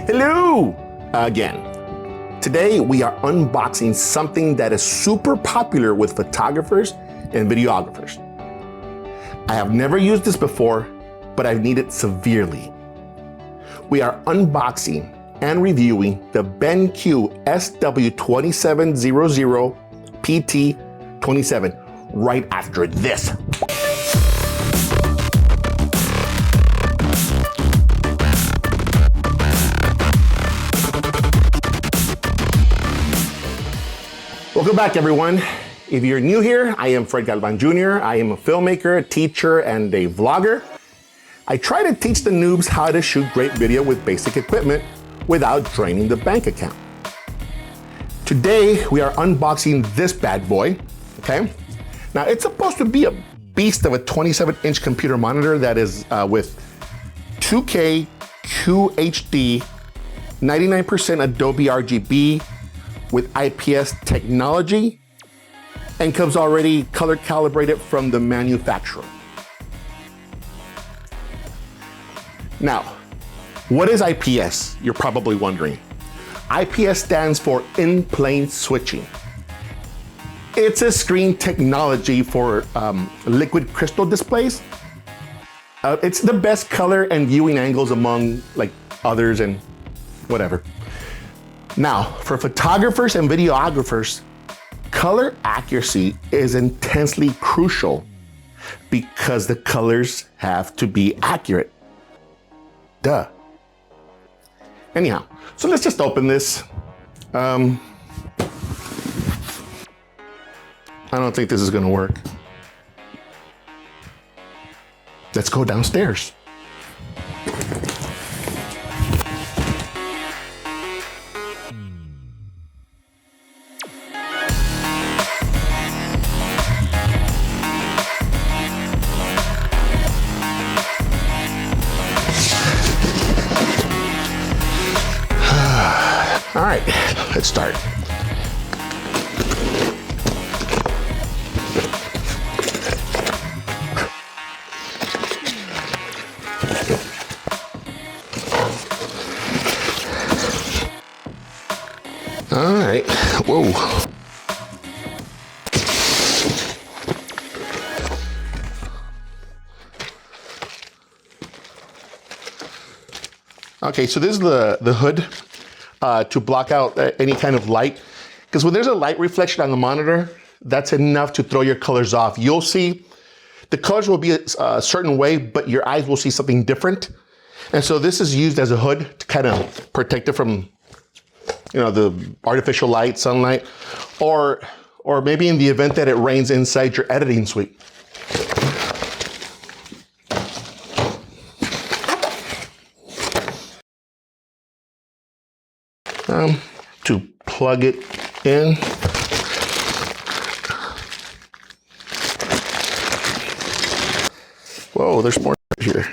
Hello again. Today we are unboxing something that is super popular with photographers and videographers. I have never used this before, but I've needed it severely. We are unboxing and reviewing the BenQ SW2700PT 27 right after this. Welcome back, everyone. If you're new here, I am Galvan Jr. I am a filmmaker, a teacher, and a vlogger. I try to teach the noobs how to shoot great video with basic equipment without draining the bank account. Today, we are unboxing this bad boy, okay? Now, it's supposed to be a beast of a 27-inch computer monitor that is with 2K, QHD, 99% Adobe RGB, with IPS technology, and comes already color calibrated from the manufacturer. Now, what is IPS? You're probably wondering. IPS stands for in-plane switching. It's a screen technology for liquid crystal displays. It's the best color and viewing angles among like others and whatever. Now, for photographers and videographers, color accuracy is intensely crucial because the colors have to be accurate. Duh. Anyhow, so let's just open this. I don't think this is gonna work. Let's go downstairs. All right, let's start. All right, whoa. Okay, so this is the hood. To block out any kind of light. Because when there's a light reflection on the monitor, that's enough to throw your colors off. You'll see the colors will be a certain way, but your eyes will see something different. And so this is used as a hood to kind of protect it from, you know, the artificial light, sunlight, or maybe in the event that it rains inside your editing suite. To plug it in. Whoa, there's more here.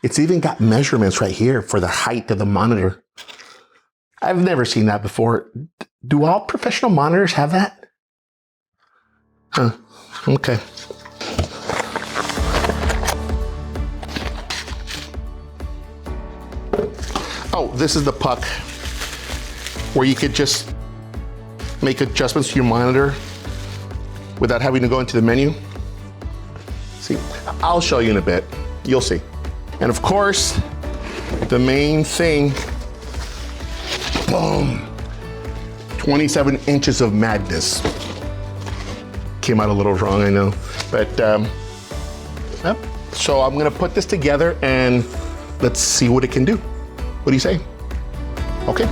It's even got measurements right here for the height of the monitor. I've never seen that before. Do all professional monitors have that? Huh, okay. Oh, this is the puck where you could just make adjustments to your monitor without having to go into the menu. See, I'll show you in a bit. You'll see. And of course, the main thing, boom, 27 inches of madness. Came out a little wrong, I know. But, yep. So I'm gonna put this together and let's see what it can do. What do you say? Okay.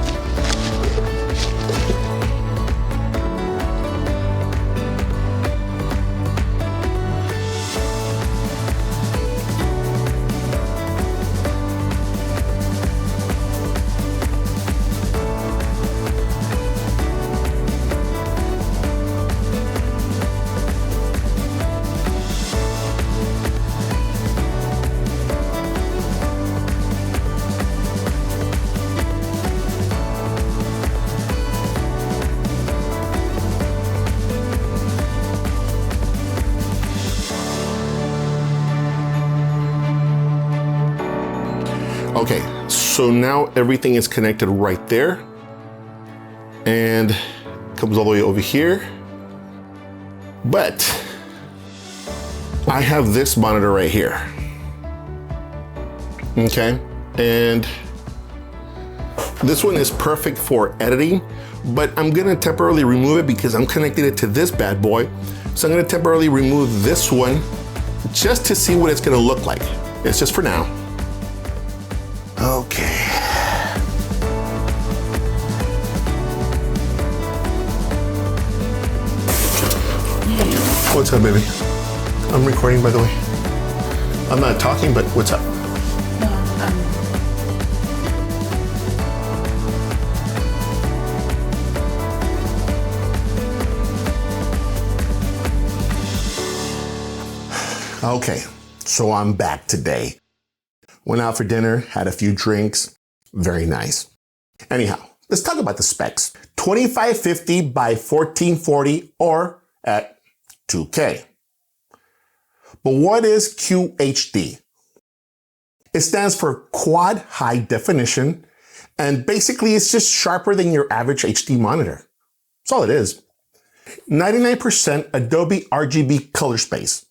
Okay, so now everything is connected right there and comes all the way over here. But I have this monitor right here. Okay, and this one is perfect for editing, but I'm gonna temporarily remove it because I'm connecting it to this bad boy. So I'm gonna temporarily remove this one just to see what it's gonna look like. It's just for now. Okay. What's up, baby? I'm recording, by the way. I'm not talking, but what's up? Okay, so I'm back today. Went out for dinner, had a few drinks, very nice. Anyhow, let's talk about the specs. 2550 by 1440 or at 2K. But what is QHD? It stands for Quad High Definition, and basically it's just sharper than your average HD monitor. That's all it is. 99% Adobe RGB color space.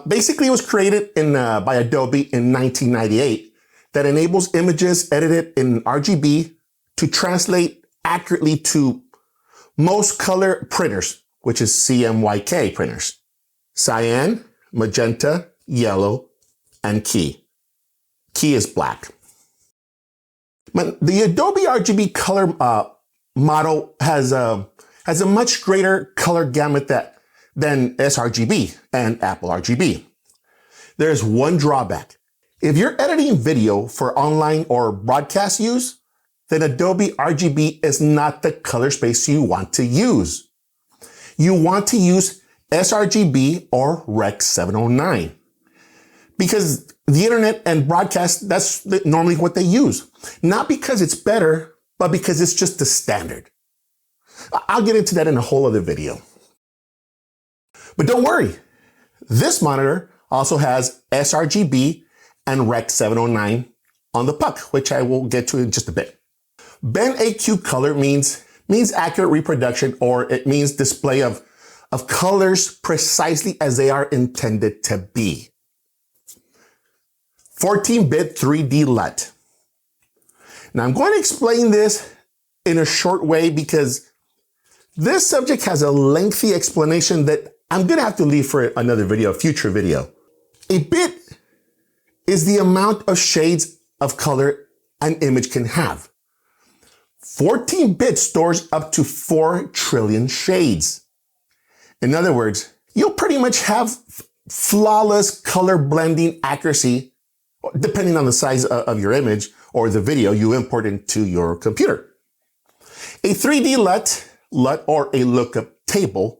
Basically, it was created by Adobe in 1998 that enables images edited in RGB to translate accurately to most color printers, which is CMYK printers. Cyan, magenta, yellow, and key. Key is black. But the Adobe RGB color model has a much greater color gamut than sRGB and Apple RGB. There's one drawback. If you're editing video for online or broadcast use, then Adobe RGB is not the color space you want to use. You want to use sRGB or Rec 709 because the internet and broadcast, that's normally what they use. Not because it's better, but because it's just the standard. I'll get into that in a whole other video. But don't worry, this monitor also has sRGB and Rec 709 on the puck, which I will get to in just a bit. BenQ color means accurate reproduction, or it means display of colors precisely as they are intended to be. 14-bit 3D LUT. Now I'm going to explain this in a short way because this subject has a lengthy explanation that I'm going to have to leave for another video, a future video. A bit is the amount of shades of color an image can have. 14-bit stores up to 4 trillion shades. In other words, you'll pretty much have flawless color blending accuracy, depending on the size of your image or the video you import into your computer. A 3D LUT or a lookup table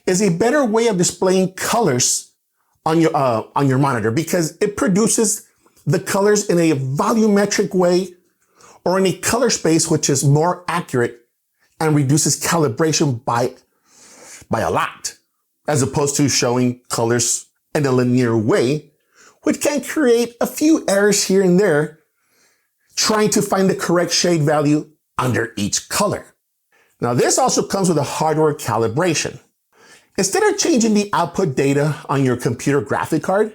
is a better way of displaying colors on your monitor because it produces the colors in a volumetric way or in a color space which is more accurate and reduces calibration by a lot, as opposed to showing colors in a linear way, which can create a few errors here and there trying to find the correct shade value under each color. Now, this also comes with a hardware calibration. Instead of changing the output data on your computer graphic card,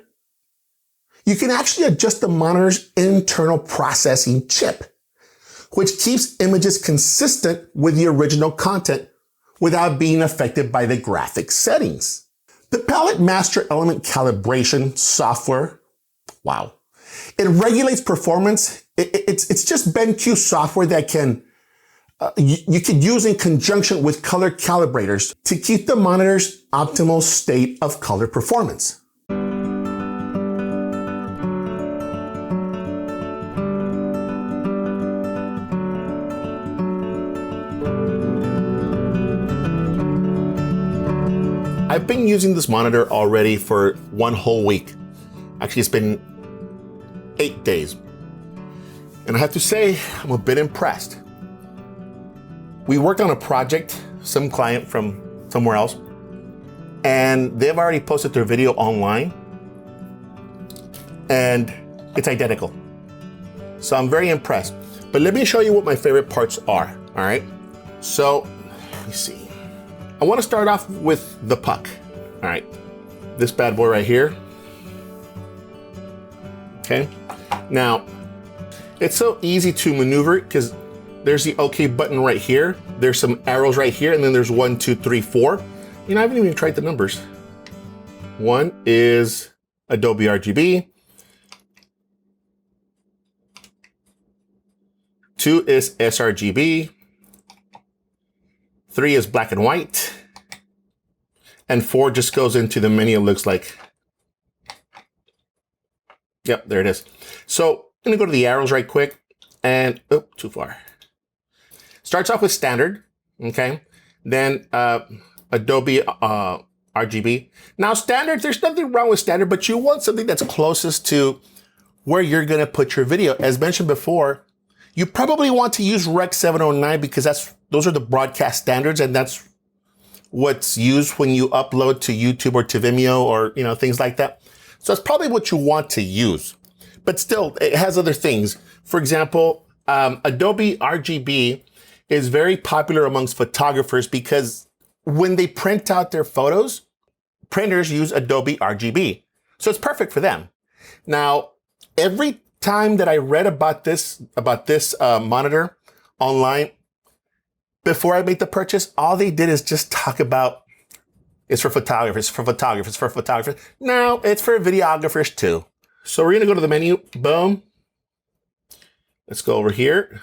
you can actually adjust the monitor's internal processing chip, which keeps images consistent with the original content without being affected by the graphic settings. The Palette Master Element Calibration software, wow, it regulates performance. It's just BenQ software that you could use in conjunction with color calibrators to keep the monitor's optimal state of color performance. I've been using this monitor already for 1 whole week. Actually, it's been 8 days. And I have to say, I'm a bit impressed. We worked on a project, some client from somewhere else, and they've already posted their video online, and it's identical. So I'm very impressed. But let me show you what my favorite parts are, all right? So, let me see. I wanna start off with the puck, all right? This bad boy right here. Okay, now, it's so easy to maneuver because there's the OK button right here. There's some arrows right here, and then there's 1, 2, 3, 4. You know, I haven't even tried the numbers. 1 is Adobe RGB. 2 is sRGB. 3 is black and white. And 4 just goes into the menu, it looks like. Yep, there it is. So I'm gonna go to the arrows right quick and, oh, too far. Starts off with standard, okay? Then Adobe RGB. Now standard, there's nothing wrong with standard, but you want something that's closest to where you're gonna put your video. As mentioned before, you probably want to use Rec 709 because those are the broadcast standards, and that's what's used when you upload to YouTube or to Vimeo or things like that. So that's probably what you want to use. But still, it has other things. For example, Adobe RGB is very popular amongst photographers because when they print out their photos, printers use Adobe RGB. So it's perfect for them. Now, every time that I read about this monitor online, before I made the purchase, all they did is just talk about it's for photographers, for photographers, for photographers. No, it's for videographers too. So we're gonna go to the menu, boom. Let's go over here.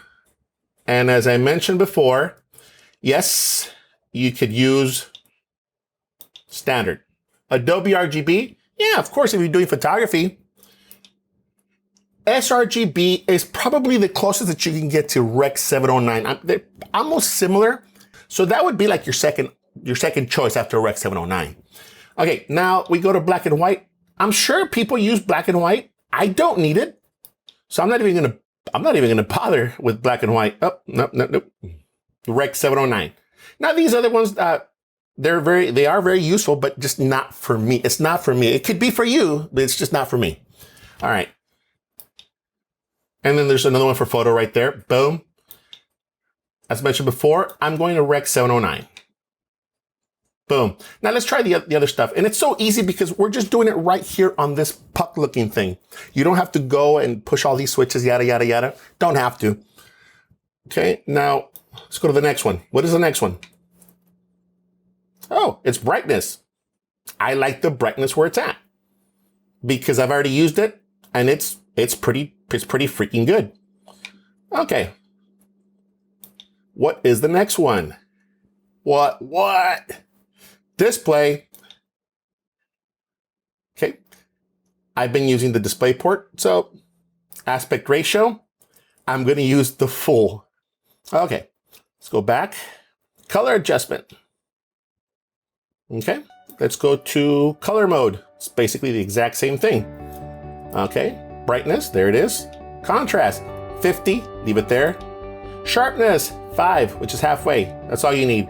And as I mentioned before, yes, you could use standard. Adobe RGB, yeah, of course, if you're doing photography. sRGB is probably the closest that you can get to Rec 709. They're almost similar. So that would be like your second choice after Rec 709. Okay, now we go to black and white. I'm sure people use black and white. I don't need it. So I'm not even gonna bother with black and white. Oh, nope. Rec 709. Now these other ones, they are very useful, but just not for me. It's not for me. It could be for you, but it's just not for me. All right. And then there's another one for photo right there. Boom. As mentioned before, I'm going to Rec 709. Boom. Now let's try the other stuff. And it's so easy because we're just doing it right here on this puck looking thing. You don't have to go and push all these switches, yada, yada, yada. Don't have to. Okay, now let's go to the next one. What is the next one? Oh, it's brightness. I like the brightness where it's at because I've already used it and it's pretty freaking good. Okay. What is the next one? What? Display. Okay. I've been using the display port. So aspect ratio, I'm going to use the full. Okay. Let's go back. Color adjustment. Okay. Let's go to color mode. It's basically the exact same thing. Okay. Brightness, there it is. Contrast, 50, leave it there. Sharpness, 5, which is halfway. That's all you need.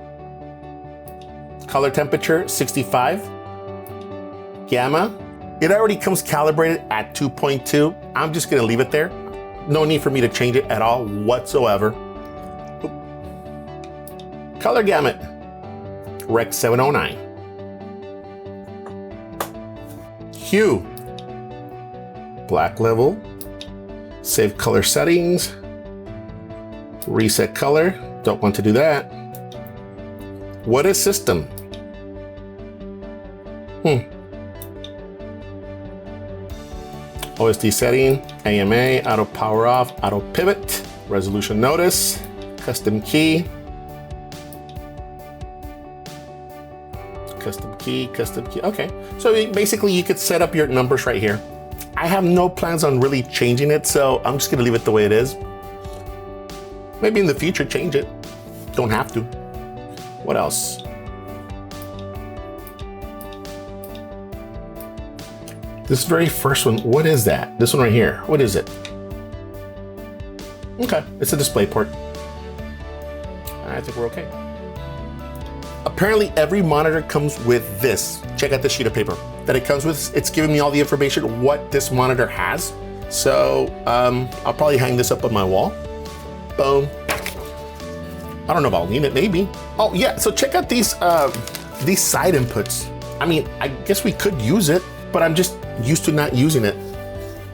Color temperature, 65. Gamma, it already comes calibrated at 2.2. I'm just gonna leave it there. No need for me to change it at all whatsoever. Color gamut, Rec 709. Hue, black level, save color settings, reset color, don't want to do that. What is system? OSD setting, AMA, auto power off, auto pivot, resolution notice, custom key, okay. So basically you could set up your numbers right here. I have no plans on really changing it, so I'm just gonna leave it the way it is. Maybe in the future change it. Don't have to. What else? This very first one, what is that? This one right here, what is it? Okay, it's a display port. I think we're okay. Apparently every monitor comes with this. Check out this sheet of paper that it comes with. It's giving me all the information what this monitor has. So I'll probably hang this up on my wall. Boom. I don't know if I'll need it, maybe. Oh yeah, so check out these side inputs. I mean, I guess we could use it, but I'm just used to not using it.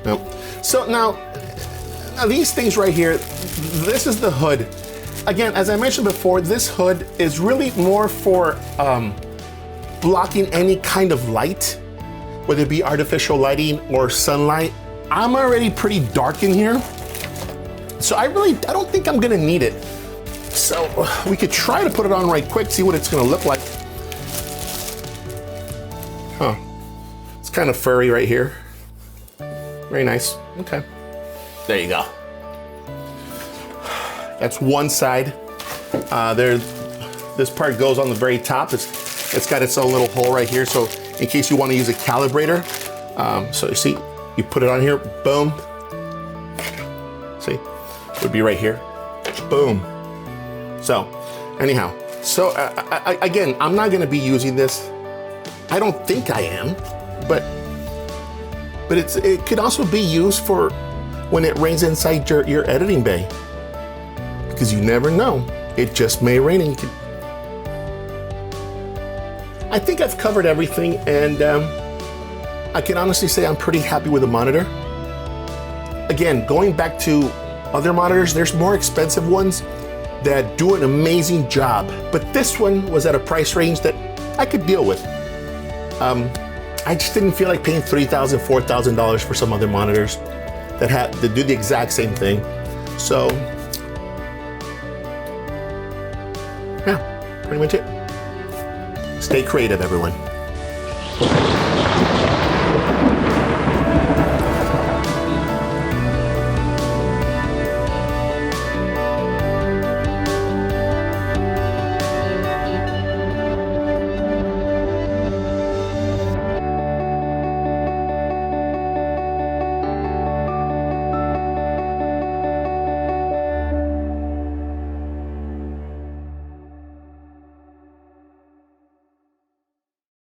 No. So now these things right here, this is the hood. Again, as I mentioned before, this hood is really more for blocking any kind of light, whether it be artificial lighting or sunlight. I'm already pretty dark in here, so I don't think I'm gonna need it. So we could try to put it on right quick, see what it's gonna look like. Huh, it's kind of furry right here. Very nice, okay. There you go. That's one side. This part goes on the very top. It's got its own little hole right here, so in case you wanna use a calibrator. So you see, you put it on here, boom. See, it would be right here, boom. So anyhow, so again, I'm not gonna be using this. I don't think I am, but it could also be used for when it rains inside your editing bay, because you never know. It just may rain and you could. I think I've covered everything, and I can honestly say I'm pretty happy with the monitor. Again, going back to other monitors, there's more expensive ones that do an amazing job, but this one was at a price range that I could deal with. I just didn't feel like paying $3,000, $4,000 for some other monitors that do the exact same thing. So, yeah, pretty much it. Stay creative, everyone.